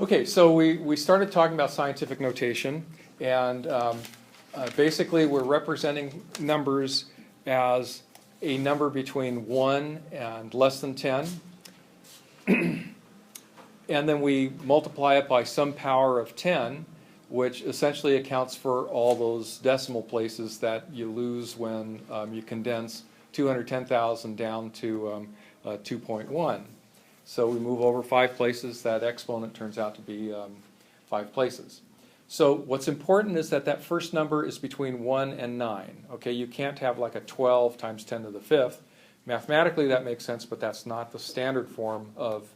Okay, so we started talking about scientific notation, and basically we're representing numbers as a number between 1 and less than 10, and then we multiply it by some power of 10, which essentially accounts for all those decimal places that you lose when you condense 210,000 down to 2.1. So we move over 5 places, that exponent turns out to be 5 places. So what's important is that that first number is between 1 and 9. Okay, you can't have like a 12 times 10 to the 5th. Mathematically that makes sense, but that's not the standard form of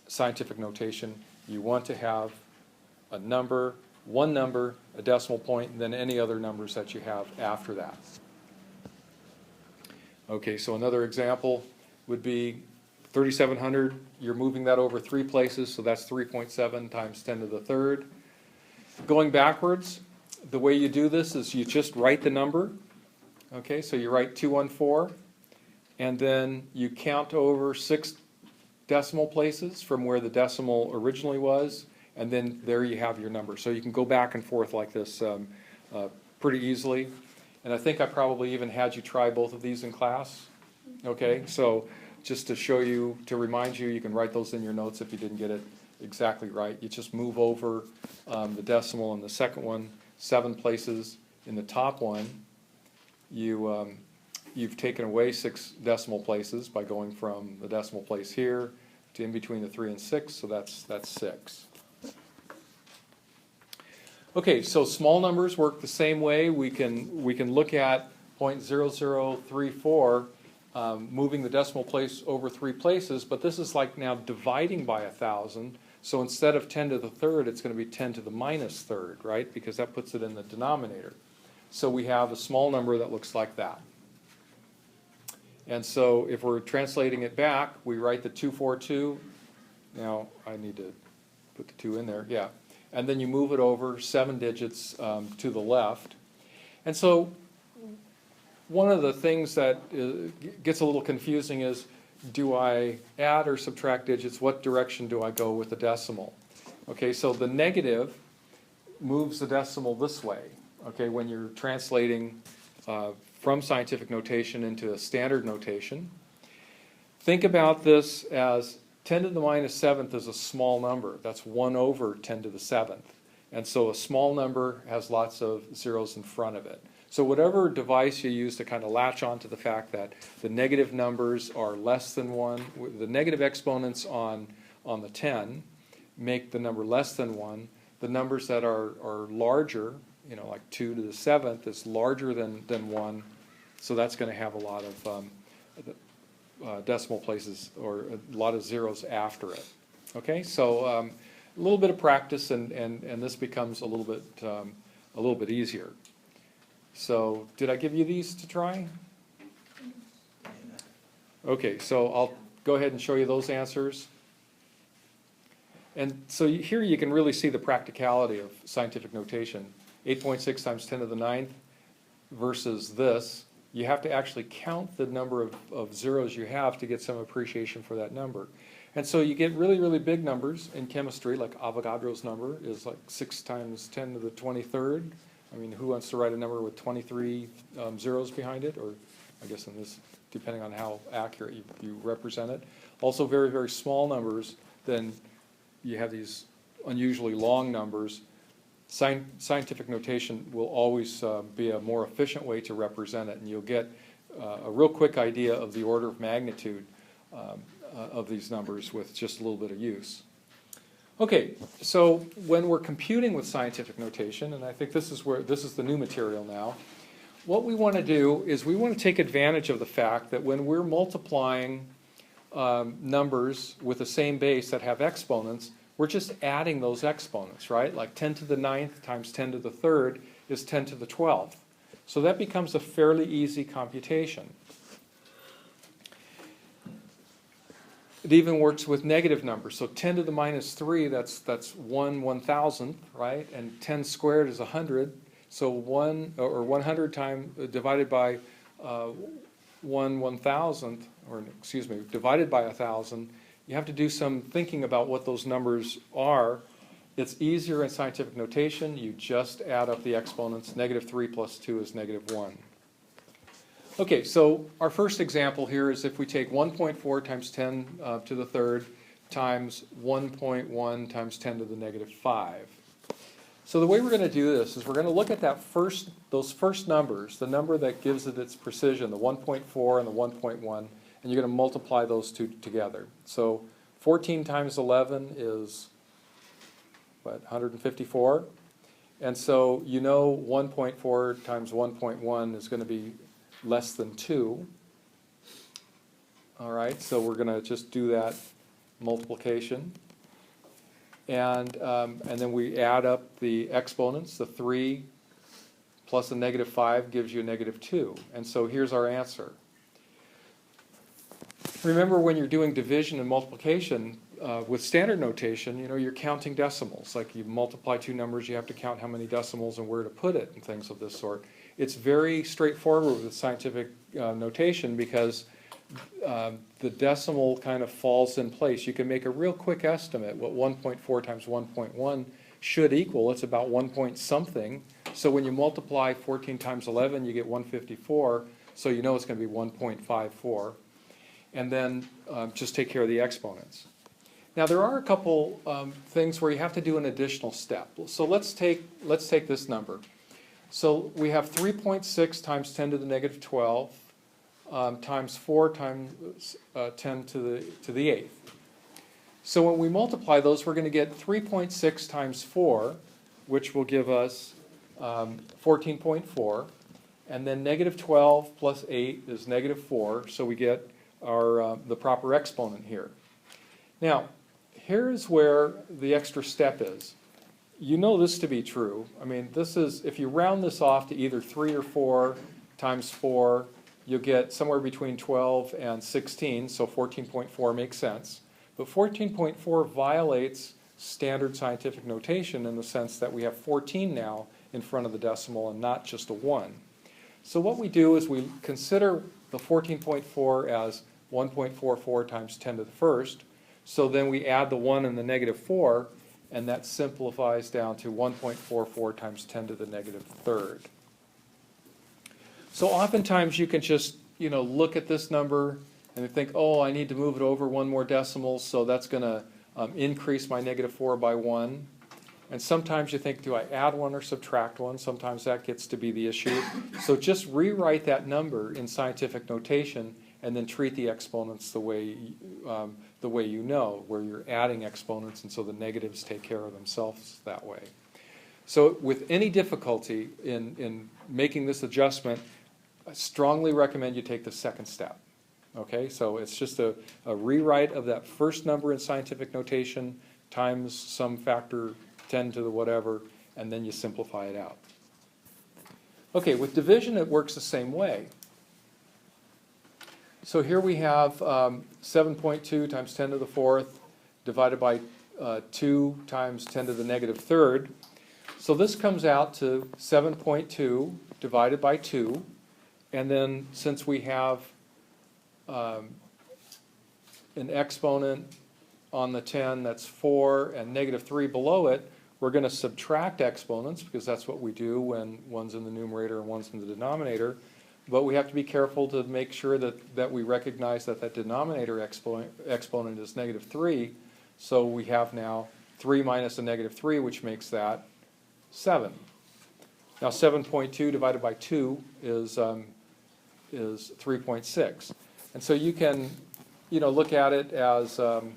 scientific notation. You want to have a number, one number, a decimal point, and then any other numbers that you have after that. Okay, so another example would be 3,700, you're moving that over 3 places, so that's 3.7 times 10 to the third. Going backwards, the way you do this is you just write the number. Okay, so you write 214, and then you count over 6 decimal places from where the decimal originally was, and then there you have your number. So you can go back and forth like this pretty easily. And I think I probably even had you try both of these in class. Okay, so just to show you, to remind you, you can write those in your notes if you didn't get it exactly right. You just move over the decimal in the second one 7 places. In the top one, you've taken away 6 decimal places by going from the decimal place here to in between the 3 and 6, so that's 6. Okay, so small numbers work the same way. We can look at 0.0034. Moving the decimal place over 3 places, but this is like now dividing by 1,000. So instead of 10 to the third, it's going to be 10 to the minus third, right? Because that puts it in the denominator. So we have a small number that looks like that. And so if we're translating it back, we write the 242. Now I need to put the 2 in there, yeah. And then you move it over 7 digits to the left. And so one of the things that gets a little confusing is, do I add or subtract digits? What direction do I go with the decimal? Okay, so the negative moves the decimal this way. Okay, when you're translating from scientific notation into a standard notation. Think about this as 10 to the minus 7th is a small number. That's 1 over 10 to the 7th. And so a small number has lots of zeros in front of it. So whatever device you use to kind of latch on to the fact that the negative numbers are less than 1, the negative exponents on the 10 make the number less than 1. The numbers that are larger, you know, like 2 to the 7th is larger than 1, so that's going to have a lot of decimal places or a lot of zeros after it. Okay, so a little bit of practice and this becomes a little bit easier. So, did I give you these to try? Okay, so I'll go ahead and show you those answers. And so here you can really see the practicality of scientific notation. 8.6 times 10 to the 9th versus this. You have to actually count the number of zeros you have to get some appreciation for that number. And so you get really, really big numbers in chemistry, like Avogadro's number is like 6 times 10 to the 23rd. I mean, who wants to write a number with 23 zeros behind it? Or I guess in this, depending on how accurate you represent it. Also very, very small numbers, then you have these unusually long numbers. Scientific notation will always be a more efficient way to represent it, and you'll get a real quick idea of the order of magnitude of these numbers with just a little bit of use. Okay, so when we're computing with scientific notation, and I think this is the new material now, what we want to do is we want to take advantage of the fact that when we're multiplying numbers with the same base that have exponents, we're just adding those exponents, right? Like 10 to the 9th times 10 to the 3rd is 10 to the 12th. So that becomes a fairly easy computation. It even works with negative numbers. So 10 to the minus 3, that's 1 1,000th, right? And 10 squared is 100. So 100 divided by 1 1,000th, or excuse me, divided by 1,000 you have to do some thinking about what those numbers are. It's easier in scientific notation. You just add up the exponents. Negative 3 plus 2 is negative 1. Okay, so our first example here is if we take 1.4 times 10 to the third times 1.1 times 10 to the negative 5. So the way we're going to do this is we're going to look at those first numbers, the number that gives it its precision, the 1.4 and the 1.1, and you're going to multiply those two together. So 14 times 11 is, what, 154? And so you know 1.4 times 1.1 is going to be less than 2. All right, so we're going to just do that multiplication. And then we add up the exponents. The 3 plus a negative 5 gives you a negative 2. And so here's our answer. Remember, when you're doing division and multiplication, with standard notation, you know, you're counting decimals. Like you multiply two numbers, you have to count how many decimals and where to put it and things of this sort. It's very straightforward with scientific notation because the decimal kind of falls in place. You can make a real quick estimate what 1.4 times 1.1 should equal. It's about 1 point something. So when you multiply 14 times 11, you get 154. So you know it's going to be 1.54. And then just take care of the exponents. Now there are a couple things where you have to do an additional step. So let's take this number. So we have 3.6 times 10 to the negative 12 times 4 times 10 to the 8th. So when we multiply those, we're going to get 3.6 times 4, which will give us 14.4. And then negative 12 plus 8 is negative 4, so we get our the proper exponent here. Now, here's where the extra step is. You know this to be true. I mean, this is, if you round this off to either 3 or 4 times 4, you'll get somewhere between 12 and 16, so 14.4 makes sense. But 14.4 violates standard scientific notation in the sense that we have 14 now in front of the decimal and not just a 1. So what we do is we consider the 14.4 as 1.44 times 10 to the first. So then we add the 1 and the negative 4, and that simplifies down to 1.44 times 10 to the negative third. So oftentimes you can just, you know, look at this number and think, oh, I need to move it over one more decimal, so that's going to increase my negative 4 by 1. And sometimes you think, do I add 1 or subtract 1? Sometimes that gets to be the issue. So just rewrite that number in scientific notation and then treat the exponents the way you know, where you're adding exponents, and so the negatives take care of themselves that way. So with any difficulty in making this adjustment, I strongly recommend you take the second step. Okay, so it's just a rewrite of that first number in scientific notation times some factor 10 to the whatever, and then you simplify it out. Okay, with division it works the same way. So here we have 7.2 times 10 to the fourth divided by 2 times 10 to the negative third. So this comes out to 7.2 divided by 2. And then since we have an exponent on the 10 that's 4 and negative 3 below it, we're going to subtract exponents because that's what we do when one's in the numerator and one's in the denominator. But we have to be careful to make sure that we recognize that denominator exponent is negative 3. So we have now 3 minus a negative 3, which makes that 7. Now 7.2 divided by 2 is 3.6. And so you can, you know, look at it as, well,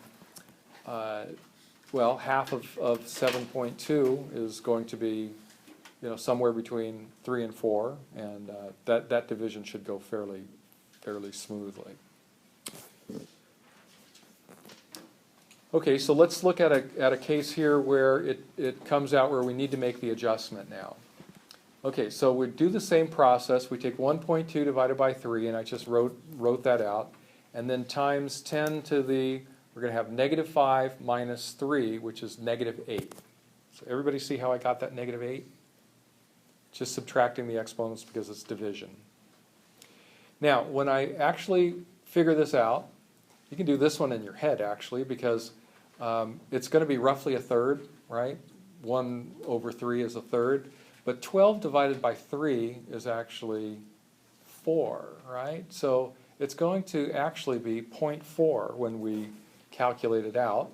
half of 7.2 is going to be, you know, somewhere between 3 and 4, and that division should go fairly smoothly. Okay, so let's look at a case here where it comes out where we need to make the adjustment now. Okay, so we do the same process. We take 1.2 divided by 3, and I just wrote that out, and then times 10 to the, we're going to have negative 5 minus 3, which is negative 8. So everybody see how I got that negative 8? Just subtracting the exponents because it's division. Now, when I actually figure this out, You can do this one in your head, actually, because it's going to be roughly a third, right? 1 over 3 is a third. But 12 divided by 3 is actually 4, right? So it's going to actually be 0.4 when we calculate it out.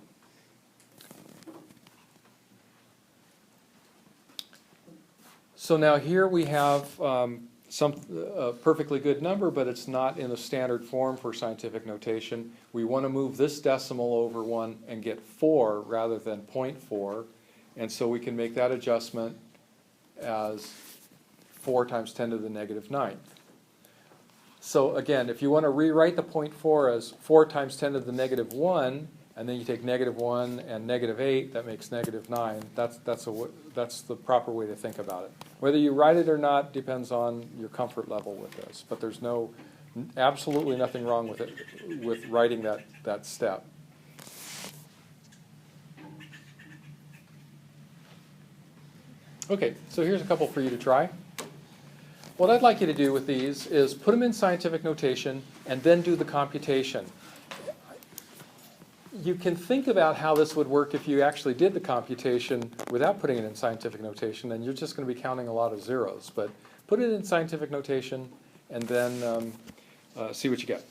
So now here we have a perfectly good number, but it's not in the standard form for scientific notation. We want to move this decimal over 1 and get 4 rather than 0.4. And so we can make that adjustment as 4 times 10 to the negative 9th. So again, if you want to rewrite the 0.4 as 4 times 10 to the negative 1, and then you take negative 1 and negative 8, that makes negative 9. That's the proper way to think about it. Whether you write it or not depends on your comfort level with this, but there's absolutely nothing wrong with it, with writing that step. Okay, so here's a couple for you to try. What I'd like you to do with these is put them in scientific notation and then do the computation. You can think about how this would work if you actually did the computation without putting it in scientific notation, and you're just going to be counting a lot of zeros. But put it in scientific notation and then see what you get.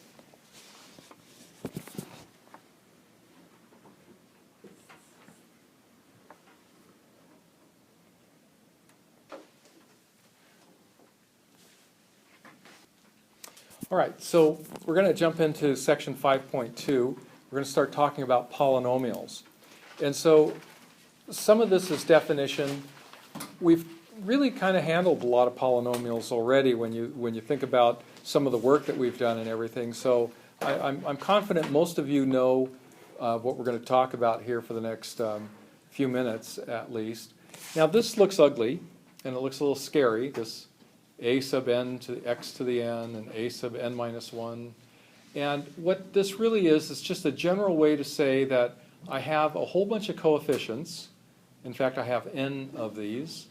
All right, so we're going to jump into section 5.2. We're going to start talking about polynomials. And so some of this is definition. We've really kind of handled a lot of polynomials already when you think about some of the work that we've done and everything. So I'm confident most of you know what we're going to talk about here for the next few minutes at least. Now this looks ugly and it looks a little scary, this a sub n to x to the n and a sub n minus 1. And what this really is just a general way to say that I have a whole bunch of coefficients. In fact, I have n of these.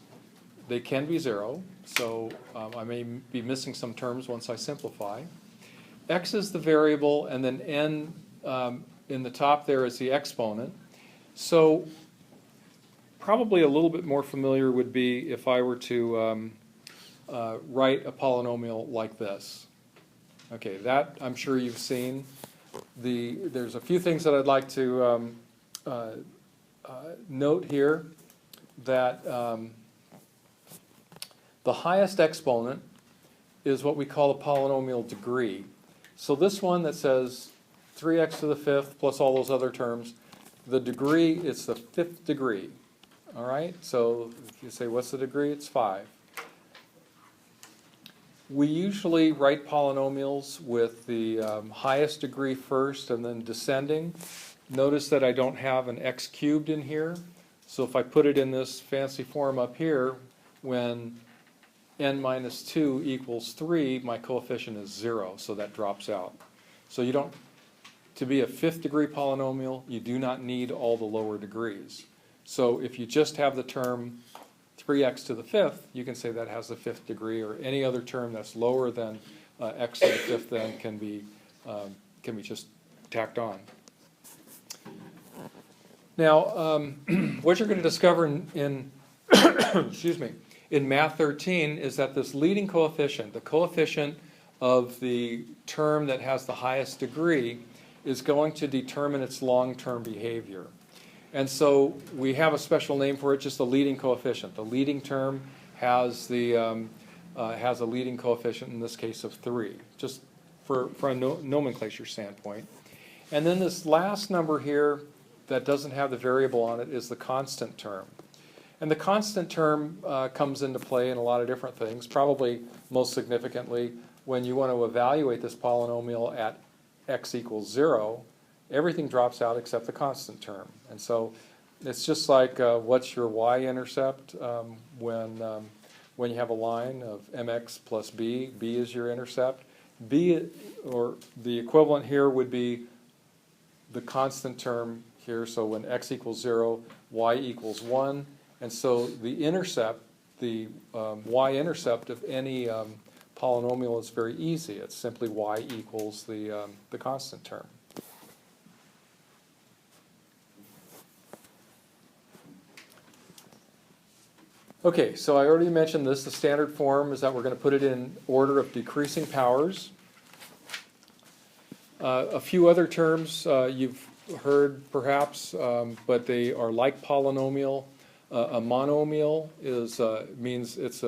They can be 0, so I may be missing some terms once I simplify. X is the variable, and then n in the top there is the exponent. So probably a little bit more familiar would be if I were to write a polynomial like this. Okay, that I'm sure you've seen. There's a few things that I'd like to note here, that the highest exponent is what we call a polynomial degree. So this one that says 3x to the 5th plus all those other terms, the degree, it's the 5th degree. All right, so if you say, what's the degree? It's 5. We usually write polynomials with the highest degree first and then descending. Notice that I don't have an x cubed in here. So if I put it in this fancy form up here, when n minus 2 equals 3, my coefficient is 0, so that drops out. So you don't, to be a 5th degree polynomial, you do not need all the lower degrees. So if you just have the term 3x to the 5th, you can say that has the 5th degree, or any other term that's lower than x to the 5th then can be just tacked on. Now, what you're going to discover in excuse me, in Math 13 is that this leading coefficient, the coefficient of the term that has the highest degree, is going to determine its long-term behavior. And so we have a special name for it, just the leading coefficient. The leading term has a leading coefficient, in this case of 3, just for a nomenclature standpoint. And then this last number here that doesn't have the variable on it is the constant term. And the constant term comes into play in a lot of different things, probably most significantly when you want to evaluate this polynomial at x equals 0. Everything drops out except the constant term. And so it's just like what's your y-intercept when you have a line of mx plus b. B is your intercept. B, or the equivalent here would be the constant term here. So when x equals 0, y equals 1. And so the intercept, the y-intercept of any polynomial is very easy. It's simply y equals the constant term. Okay, so I already mentioned this. The standard form is that we're going to put it in order of decreasing powers. A few other terms you've heard perhaps, but they are like polynomial. A monomial is means it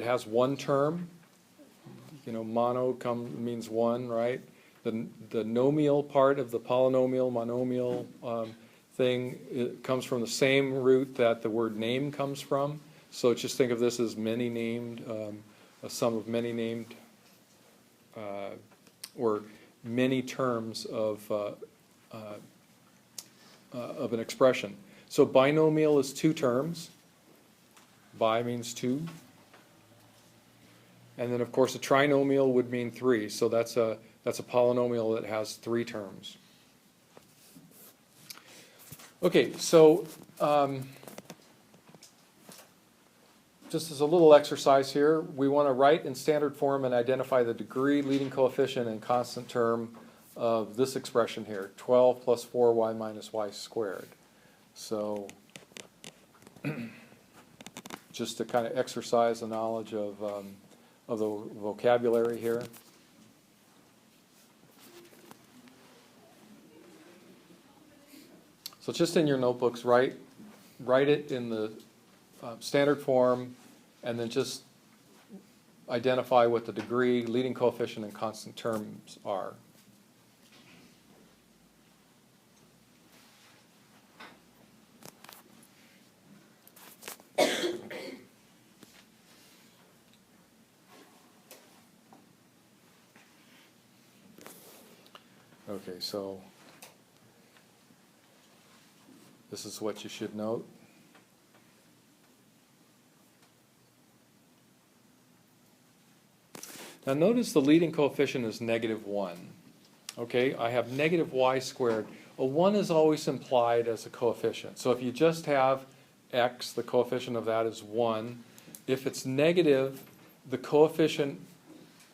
has one term. You know, mono means one, right? The nomial part of the polynomial, monomial thing, it comes from the same root that the word name comes from. So just think of this as many named, a sum of many named, or many terms of an expression. So binomial is two terms. Bi means two. And then of course a trinomial would mean three. So that's a polynomial that has three terms. Okay, so just as a little exercise here, we want to write in standard form and identify the degree, leading coefficient, and constant term of this expression here, 12 plus 4y minus y squared. So just to kind of exercise the knowledge of the vocabulary here. So just in your notebooks, write it in the standard form, and then just identify what the degree, leading coefficient, and constant terms are. Okay, so this is what you should note. Now notice the leading coefficient is -1. Okay, I have negative y squared. A 1 is always implied as a coefficient. So if you just have x, the coefficient of that is 1. If it's negative, the coefficient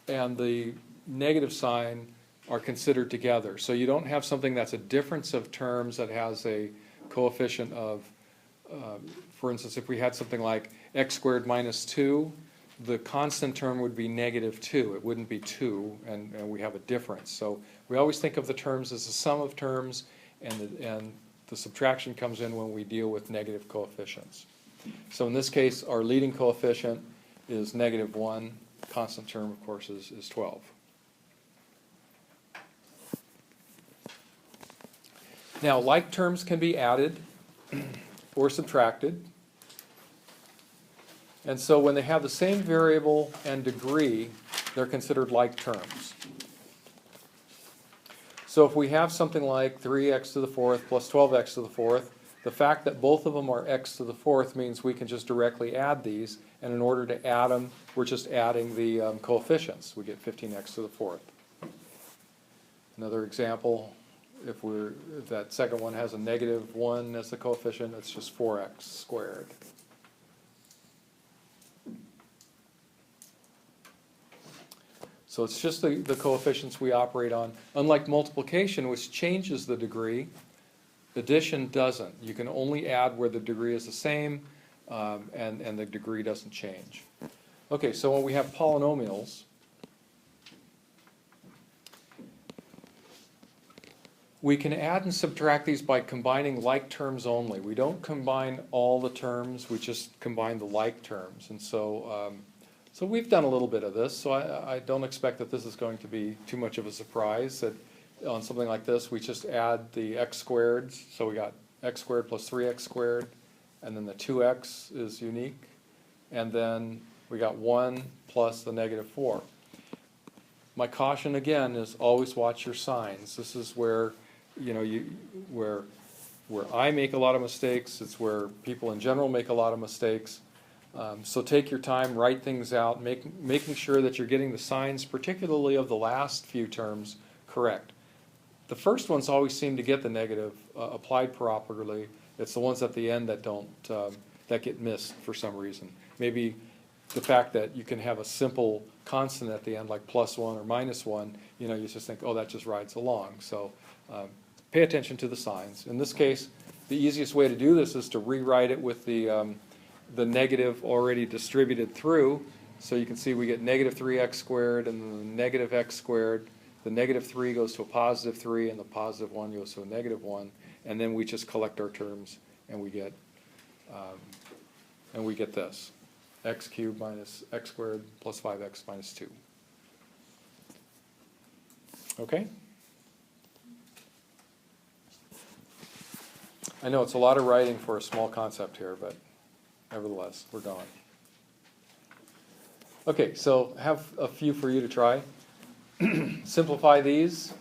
and the negative sign are considered together. So you don't have something that's a difference of terms that has a coefficient of, for instance, if we had something like x squared minus 2, the constant term would be -2. It wouldn't be 2, and we have a difference. So we always think of the terms as the sum of terms, and the subtraction comes in when we deal with negative coefficients. So in this case, our leading coefficient is -1. Constant term, of course, is 12. Now, like terms can be added or subtracted. And so when they have the same variable and degree, they're considered like terms. So if we have something like 3x to the fourth plus 12x to the fourth, the fact that both of them are x to the fourth means we can just directly add these, and in order to add them, we're just adding the coefficients. We get 15x to the fourth. Another example, if that second one has a -1 as the coefficient, it's just 4x squared. So it's just the coefficients we operate on. Unlike multiplication, which changes the degree, addition doesn't. You can only add where the degree is the same, and the degree doesn't change. Okay, so when we have polynomials, we can add and subtract these by combining like terms only. We don't combine all the terms, we just combine the like terms. And so, so we've done a little bit of this, so I don't expect that this is going to be too much of a surprise, that on something like this we just add the x squareds. So we got x squared plus 3x squared, and then the 2x is unique, and then we got 1 plus the -4. My caution again is always watch your signs. This is where where I make a lot of mistakes. It's where people in general make a lot of mistakes. So take your time, write things out, making sure that you're getting the signs, particularly of the last few terms, correct. The first ones always seem to get the negative applied properly. It's the ones at the end that don't that get missed for some reason. Maybe the fact that you can have a simple constant at the end, like +1 or -1, you just think, oh, that just rides along. So pay attention to the signs. In this case, the easiest way to do this is to rewrite it with the negative already distributed through. So you can see we get negative 3x squared and then the negative x squared. The negative 3 goes to a positive 3 and the positive 1 goes to a negative 1. And then we just collect our terms and we get this. X cubed minus x squared plus 5x minus 2. Okay? I know it's a lot of writing for a small concept here, but nevertheless, we're going. Okay, so have a few for you to try. Simplify these.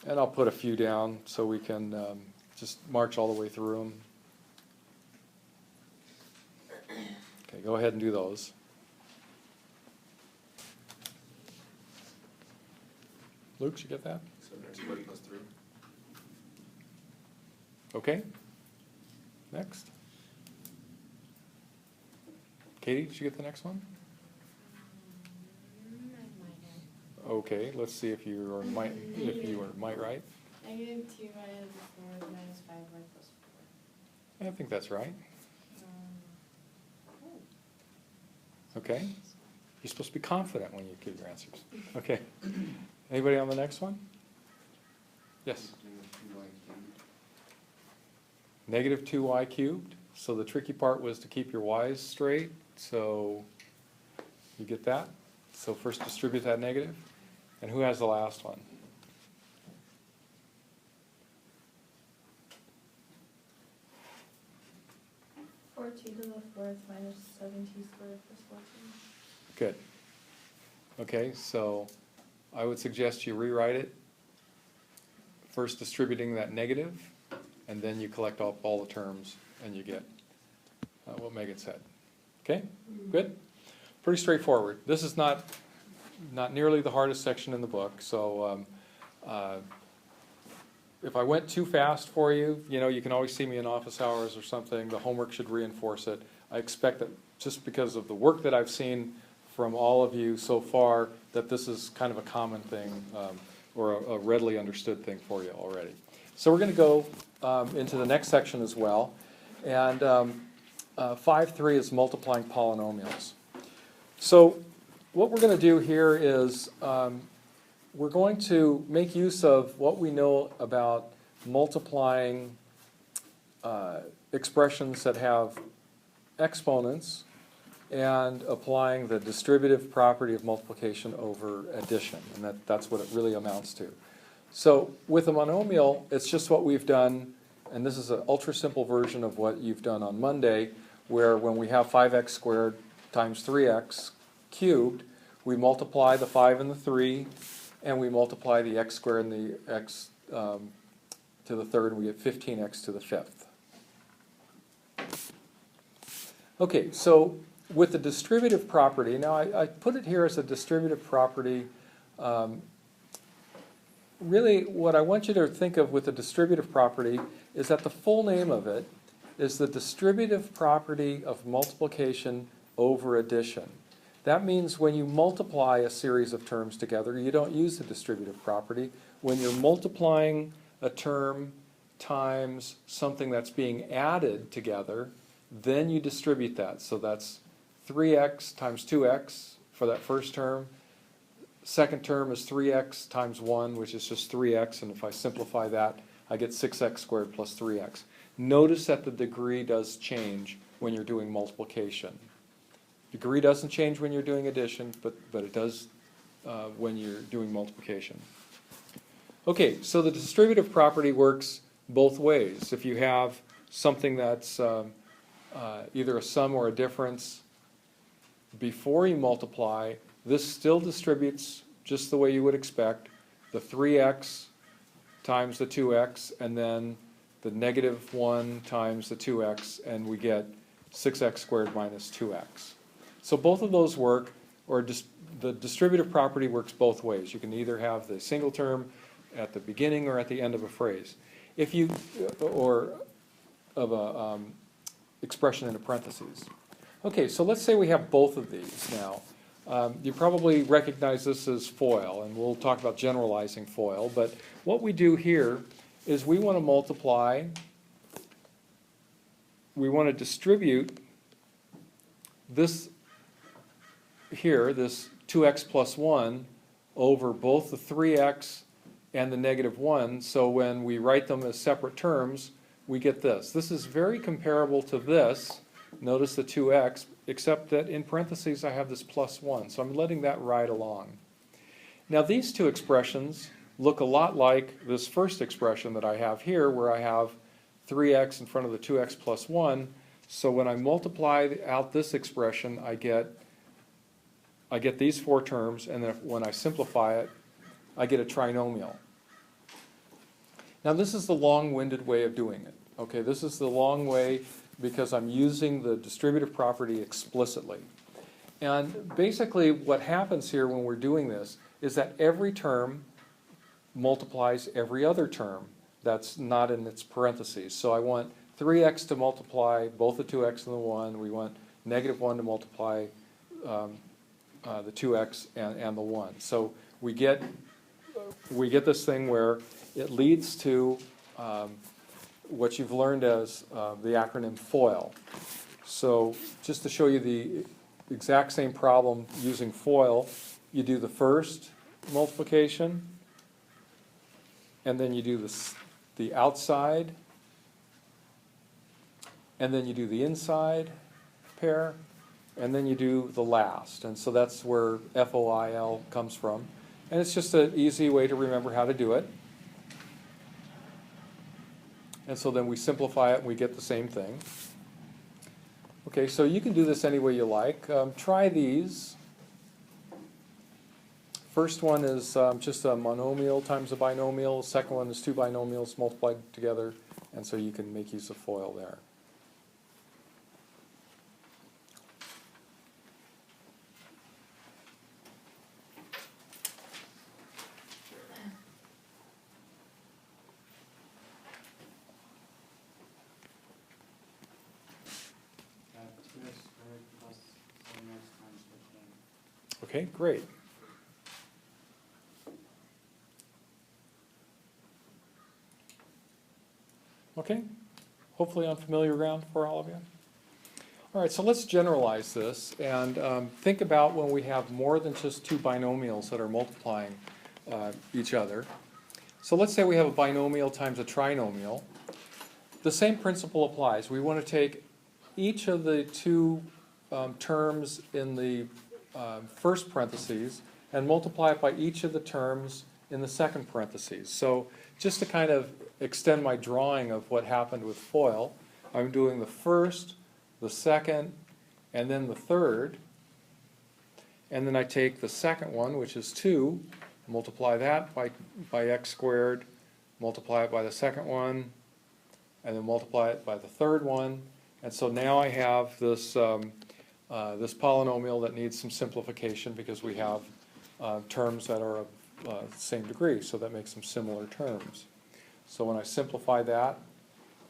And I'll put a few down so we can just march all the way through them. Okay, go ahead and do those. Luke, did you get that? 7x² plus 3. Okay. Next. Katie, did you get the next one? I might have. Okay, let's see if you might right. Negative 2 minus 4 minus 5y plus 4. I think that's right. Oh. Okay. You're supposed to be confident when you give your answers. Okay. Anybody on the next one? Yes. Negative 2y cubed. So the tricky part was to keep your y's straight. So you get that. So first distribute that negative. And who has the last one? Four t to the 4th minus 7t squared plus 14. Good. Okay, so I would suggest you rewrite it. First distributing that negative, and then you collect up all the terms, and you get what Megan said. Okay, good? Pretty straightforward. This is not nearly the hardest section in the book, so if I went too fast for you, you can always see me in office hours or something. The homework should reinforce it. I expect that just because of the work that I've seen from all of you so far, that this is kind of a common thing or a readily understood thing for you already. So we're going to go into the next section as well. And 5.3 is multiplying polynomials. So what we're going to do here is we're going to make use of what we know about multiplying expressions that have exponents and applying the distributive property of multiplication over addition. And that's what it really amounts to. So with a monomial, it's just what we've done, and this is an ultra simple version of what you've done on Monday, where when we have 5x squared times 3x cubed, we multiply the 5 and the 3, and we multiply the x squared and the x to the third, and we get 15x to the fifth. Okay, so with the distributive property, now I put it here as a distributive property. Really, what I want you to think of with the distributive property is that the full name of it is the distributive property of multiplication over addition. That means when you multiply a series of terms together, you don't use the distributive property. When you're multiplying a term times something that's being added together, then you distribute that. So that's 3x times 2x for that first term. Second term is 3x times 1, which is just 3x, and if I simplify that, I get 6x squared plus 3x. Notice that the degree does change when you're doing multiplication. Degree doesn't change when you're doing addition, but it does when you're doing multiplication. Okay, so the distributive property works both ways. If you have something that's either a sum or a difference before you multiply, this still distributes just the way you would expect, the 3x times the 2x, and then the negative 1 times the 2x, and we get 6x squared minus 2x. So both of those work, or the distributive property works both ways. You can either have the single term at the beginning or at the end of a phrase. If you, or of a expression in a parentheses. Okay, so let's say we have both of these now. You probably recognize this as FOIL, and we'll talk about generalizing FOIL, but what we do here is we want to multiply, we want to distribute this here, this 2x plus 1, over both the 3x and the negative 1, so when we write them as separate terms, we get this. This is very comparable to this, notice the 2x, except that in parentheses I have this plus 1, so I'm letting that ride along. Now these two expressions look a lot like this first expression that I have here, where I have 3x in front of the 2x plus 1, so when I multiply out this expression, I get these four terms, and then when I simplify it, I get a trinomial. Now this is the long-winded way of doing it. Okay, this is the long way because I'm using the distributive property explicitly. And basically what happens here when we're doing this is that every term multiplies every other term that's not in its parentheses. So I want 3x to multiply both the 2x and the 1. We want negative 1 to multiply the 2x and the 1. So we get this thing where it leads to what you've learned as the acronym FOIL. So just to show you the exact same problem using FOIL, you do the first multiplication, and then you do the outside, and then you do the inside pair, and then you do the last. And so that's where FOIL comes from. And it's just an easy way to remember how to do it. And so then we simplify it and we get the same thing. Okay, so you can do this any way you like. Try these. First one is just a monomial times a binomial. Second one is two binomials multiplied together. And so you can make use of FOIL there. Okay, great. Okay, hopefully on familiar ground for all of you. All right, so let's generalize this and think about when we have more than just two binomials that are multiplying each other. So let's say we have a binomial times a trinomial. The same principle applies. We want to take each of the two terms in the first parentheses and multiply it by each of the terms in the second parentheses. So just to kind of extend my drawing of what happened with FOIL, I'm doing the first, the second, and then the third. And then I take the second one, which is 2, multiply that by x squared, multiply it by the second one, and then multiply it by the third one. And so now I have this this polynomial that needs some simplification because we have terms that are of the same degree, so that makes them similar terms. So when I simplify that,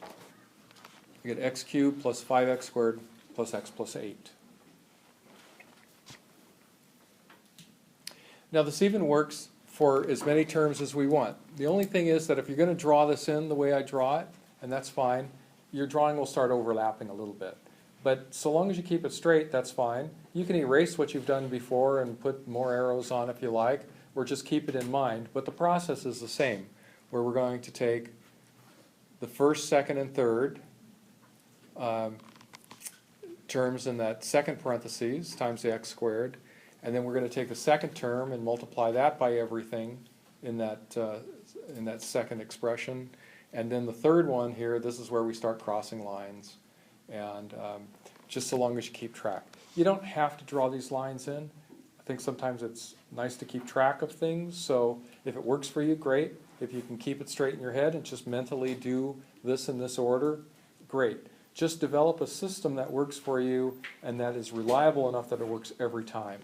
I get x cubed plus 5x squared plus x plus 8. Now this even works for as many terms as we want. The only thing is that if you're going to draw this in the way I draw it, and that's fine, your drawing will start overlapping a little bit. But so long as you keep it straight, that's fine. You can erase what you've done before and put more arrows on if you like, or just keep it in mind. But the process is the same, where we're going to take the first, second, and third terms in that second parentheses times the x squared, and then we're going to take the second term and multiply that by everything in that second expression. And then the third one here, this is where we start crossing lines. And just so long as you keep track. You don't have to draw these lines in. I think sometimes it's nice to keep track of things, so if it works for you, great. If you can keep it straight in your head and just mentally do this in this order, great. Just develop a system that works for you and that is reliable enough that it works every time.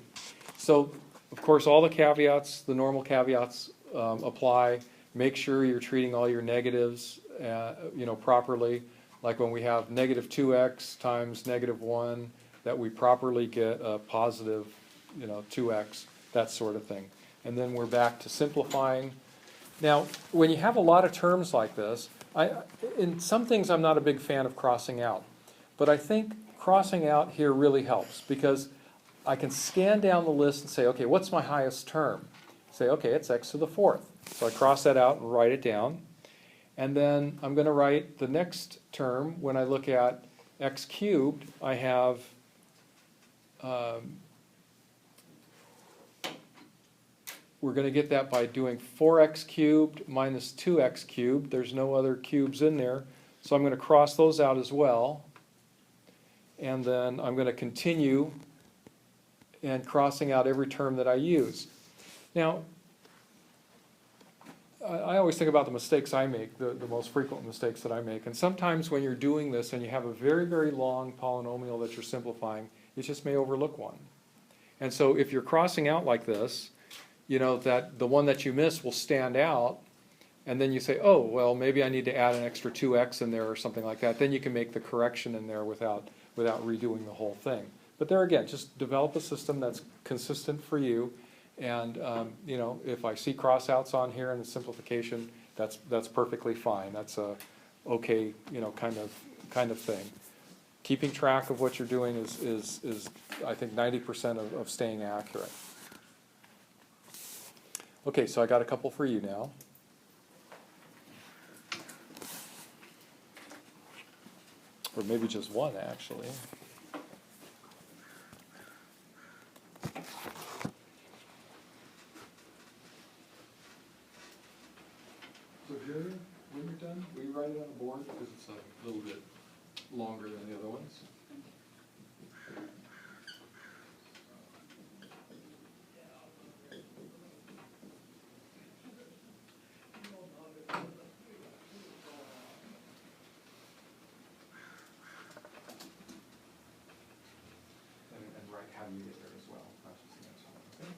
So, of course, all the caveats, the normal caveats apply. Make sure you're treating all your negatives properly. Like when we have negative 2x times negative 1, that we properly get a positive 2x, that sort of thing. And then we're back to simplifying. Now, when you have a lot of terms like this, in some things I'm not a big fan of crossing out. But I think crossing out here really helps because I can scan down the list and say, okay, what's my highest term? Say, okay, it's x to the fourth. So I cross that out and write it down. And then I'm going to write the next term. When I look at x cubed, I have we're going to get that by doing 4x cubed minus 2x cubed. There's no other cubes in there. So I'm going to cross those out as well. And then I'm going to continue and crossing out every term that I use. Now, I always think about the mistakes I make, the most frequent mistakes that I make. And sometimes when you're doing this and you have a very, very long polynomial that you're simplifying, you just may overlook one. And so if you're crossing out like this, that the one that you miss will stand out, and then you say, oh, well, maybe I need to add an extra 2x in there or something like that. Then you can make the correction in there without redoing the whole thing. But there again, just develop a system that's consistent for you. And if I see crossouts on here in the simplification, that's perfectly fine. That's a okay, kind of thing. Keeping track of what you're doing is I think 90% of staying accurate. Okay, so I got a couple for you now. Or maybe just one, actually. So Junior, when you're done, will you write it on the board? Because it's a little bit longer than the other ones. And write how you get there as well, not just the next one. Okay?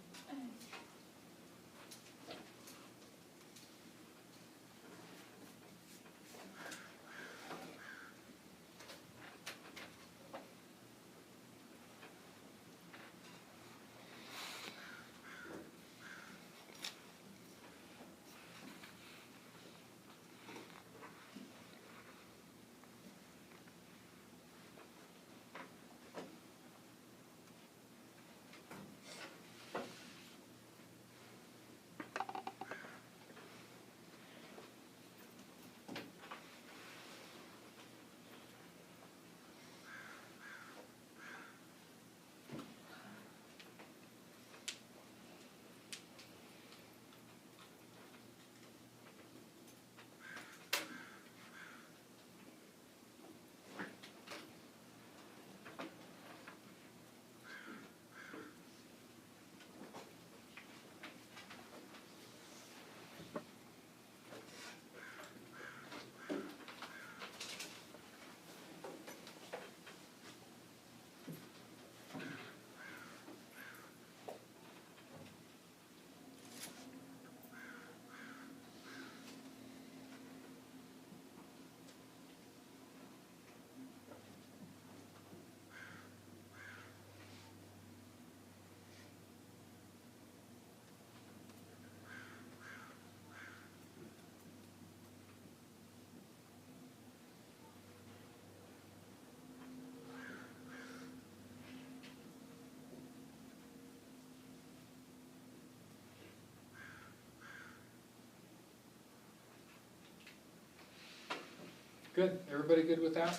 Good. Everybody good with that?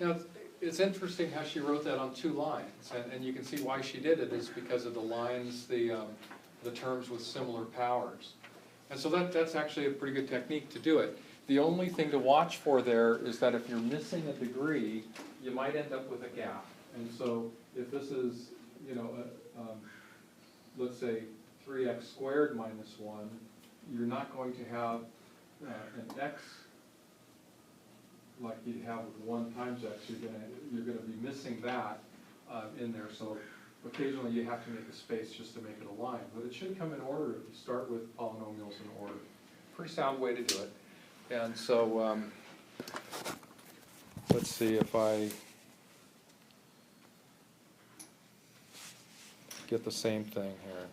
Now, it's interesting how she wrote that on 2 lines, and you can see why she did it is because of the lines, the terms with similar powers. And so that's actually a pretty good technique to do it. The only thing to watch for there is that if you're missing a degree, you might end up with a gap. And so if this is, let's say 3x squared minus 1, you're not going to have an x like you have with 1 times x. You're gonna be missing that in there. So occasionally you have to make a space just to make it a line, but it should come in order if you start with polynomials in order. Pretty sound way to do it. And so let's see if I get the same thing here.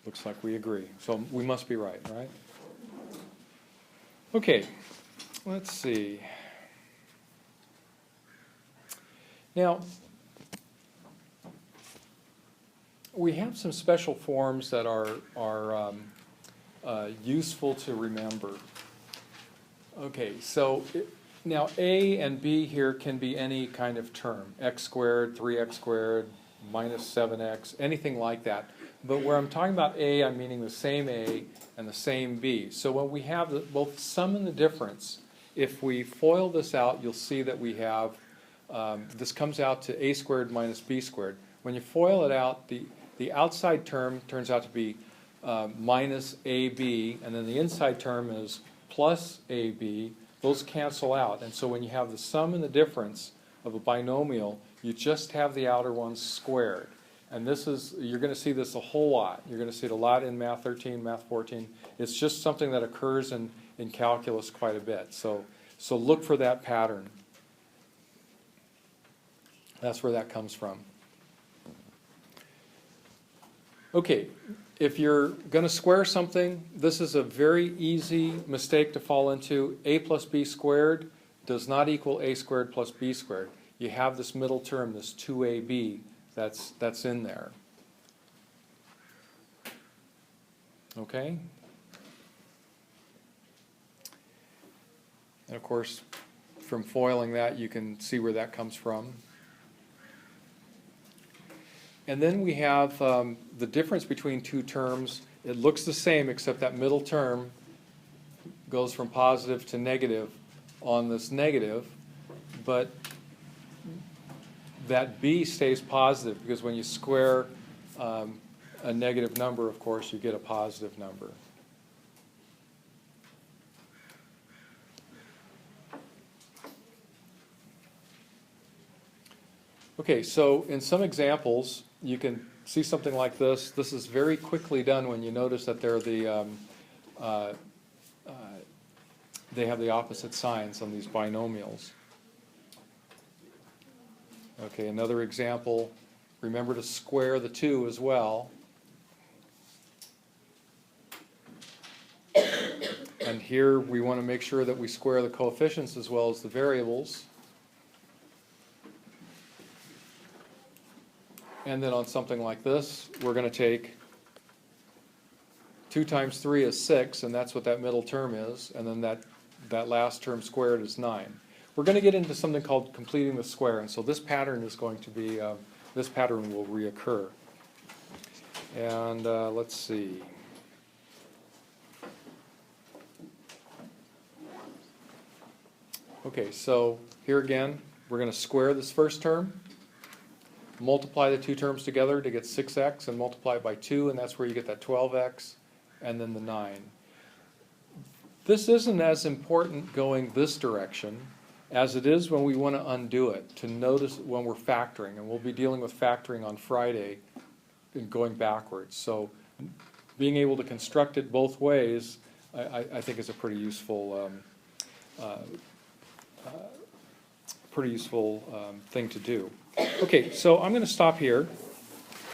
Looks like we agree. So we must be right, right? Okay, let's see. Now, we have some special forms that are useful to remember. Okay, so now a and b here can be any kind of term. X squared, 3x squared, minus 7x, anything like that. But where I'm talking about a, I'm meaning the same a and the same b. So when we have both sum and the difference, if we FOIL this out, you'll see that we have, this comes out to a squared minus b squared. When you FOIL it out, the outside term turns out to be minus ab, and then the inside term is plus ab. Those cancel out, and so when you have the sum and the difference of a binomial, you just have the outer ones squared. And this is, you're going to see this a whole lot. You're going to see it a lot in Math 13, Math 14. It's just something that occurs in calculus quite a bit. So look for that pattern. That's where that comes from. Okay, if you're going to square something, this is a very easy mistake to fall into. A plus b squared does not equal a squared plus b squared. You have this middle term, this 2ab, that's in there. Okay? And of course, from foiling that, you can see where that comes from. And then we have the difference between two terms. It looks the same, except that middle term goes from positive to negative on this negative, but that b stays positive, because when you square a negative number, of course, you get a positive number. Okay, so in some examples, you can see something like this. This is very quickly done when you notice that they're they have the opposite signs on these binomials. Okay, another example, remember to square the 2 as well. And here we want to make sure that we square the coefficients as well as the variables. And then on something like this, we're going to take 2 times 3 is 6, and that's what that middle term is, and then that last term squared is 9. We're going to get into something called completing the square, and so this pattern is going to be, this pattern will reoccur. And let's see. Okay, so here again, we're going to square this first term, multiply the two terms together to get 6x, and multiply it by 2, and that's where you get that 12x, and then the 9. This isn't as important going this direction as it is when we want to undo it, to notice when we're factoring, and we'll be dealing with factoring on Friday and going backwards. So being able to construct it both ways, I think is a pretty useful thing to do. Okay, so I'm going to stop here.